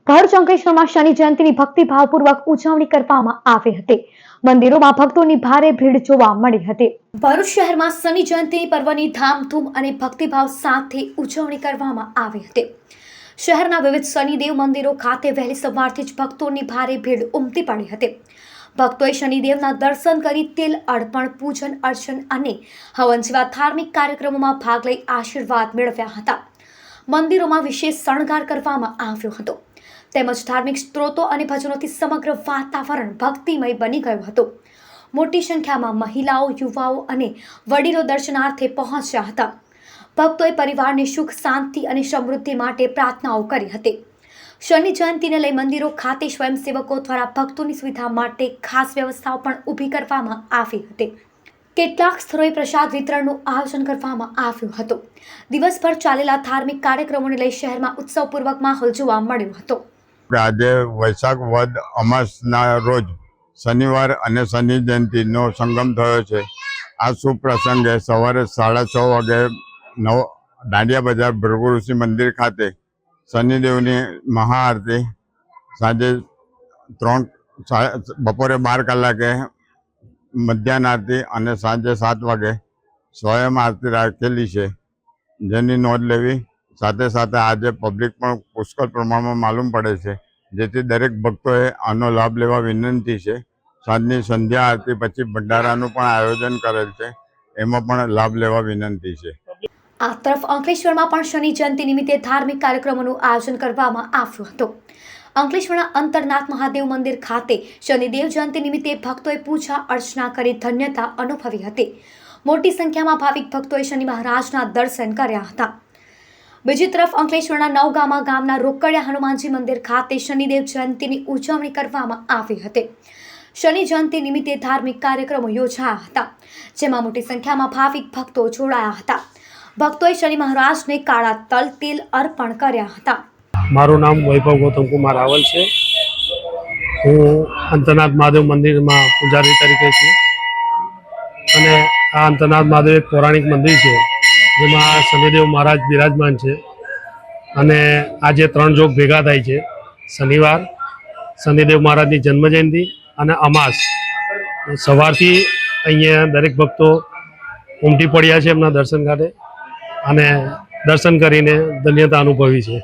ભરૂચ અંકલેશ્વરમાં શનિ જયંતીની ભક્તિભાવપૂર્વક ઉજવણી કરવામાં આવી હતી। મંદિરોમાં ભક્તોની ભારે ભીડ જોવા મળી હતી। ભરૂચ શહેરમાં શનિ જયંતી પર્વની ધામધૂમ અને ભક્તિભાવ સાથે ઉજવણી કરવામાં આવી હતી। શહેરના વિવિધ શનિદેવ મંદિરો ખાતે વહેલી સવારથી જ ભક્તોની ભારે ભીડ ઉમટી પડી હતી। ભક્તોએ શનિદેવના દર્શન કરી તેલ અર્પણ, પૂજન અર્ચન અને હવન જેવા ધાર્મિક કાર્યક્રમોમાં ભાગ લઈ આશીર્વાદ મેળવ્યા હતા। મંદિરોમાં વિશેષ શણગાર કરવામાં આવ્યો હતો તેમજ ધાર્મિક સ્ત્રોતો અને ભજનોથી સમગ્ર વાતાવરણ ભક્તિમય બની ગયું હતું। મોટી સંખ્યામાં મહિલાઓ, યુવાઓ અને વડીલો દર્શનાર્થે પહોંચ્યા હતા। ભક્તોએ પરિવારની સુખ, શાંતિ અને સમૃદ્ધિ માટે પ્રાર્થનાઓ કરી હતી। શનિ જયંતીને લઈ મંદિરો ખાતે સ્વયંસેવકો દ્વારા ભક્તોની સુવિધા માટે ખાસ વ્યવસ્થાઓ પણ ઊભી કરવામાં આવી હતી। કેટલાક સ્થળોએ પ્રસાદ વિતરણનું આયોજન કરવામાં આવ્યું હતું। દિવસભર ચાલેલા ધાર્મિક કાર્યક્રમોને લઈ શહેરમાં ઉત્સવપૂર્વક માહોલ જોવા મળ્યો હતો। આજે વૈશાખ વદ અમાસના રોજ શનિવાર અને શનિ જયંતિનો સંગમ થયો છે। આ શુભ પ્રસંગે સવારે 6:30 વાગે દાંડિયા બજાર ભૃગુ ઋષિ મંદિર ખાતે શનિદેવની મહાઆરતી, સાંજે બપોરે 12 કલાકે મધ્યાહન આરતી અને સાંજે 7 વાગે સ્વયં આરતી રાખેલી છે, જેની નોંધ લેવી। સાથે સાથે આજે પબ્લિક પણ પુષ્કળ પ્રમાણમાં માલુમ પડે છે, જેથી દરેક ભક્તોએ આનો લાભ લેવા વિનંતી છે। સાંજની સંધ્યા આરતી પછી ભંડારાનું પણ આયોજન કરેલ છે, એમાં પણ લાભ લેવા વિનંતી છે। આ તરફ અંકલેશ્વરમાં પણ શનિ જયંતિ નિમિત્તે ધાર્મિક કાર્યક્રમોનું આયોજન કરવામાં આવ્યું હતું। અંકલેશ્વરના અંતરનાથ મહાદેવ મંદિર ખાતે શનિદેવ જયંતિ નિમિત્તે ભક્તોએ પૂજા અર્ચના કરી ધન્યતા અનુભવી હતી। મોટી સંખ્યામાં ભાવિક ભક્તોએ શનિ મહારાજના દર્શન કર્યા હતા। બીજી તરફ અંકલેશ્વરના નવગામા ગામના રોકડિયા હનુમાનજી મંદિર ખાતે શનિદેવ જયંતિની ઉજવણી કરવામાં આવી હતી। શનિ જયંતિ નિમિત્તે ધાર્મિક કાર્યક્રમો યોજાયા હતા, જેમાં મોટી સંખ્યામાં ભાવિક ભક્તો જોડાયા હતા। ભક્તોએ શનિ મહારાજને કાળા તલ, તેલ અર્પણ કર્યા હતા। મારું નામ વૈભવ ગૌતમ કુમાર રાવલ છે। હું અંતરનાથ મહાદેવ મંદિરમાં પૂજારી તરીકે છું અને આ અંતરનાથ મહાદેવ એક પૌરાણિક મંદિર છે, જેમાં શનિદેવ મહારાજ બિરાજમાન છે અને આજે 3 જોગ ભેગા થાય છે। શનિવાર, શનિદેવ મહારાજની જન્મજયંતિ અને અમાસ। સવારથી અહીંયા દરેક ભક્તો ઉમટી પડ્યા છે એમના દર્શન માટે અને દર્શન કરીને ધન્યતા અનુભવી છે।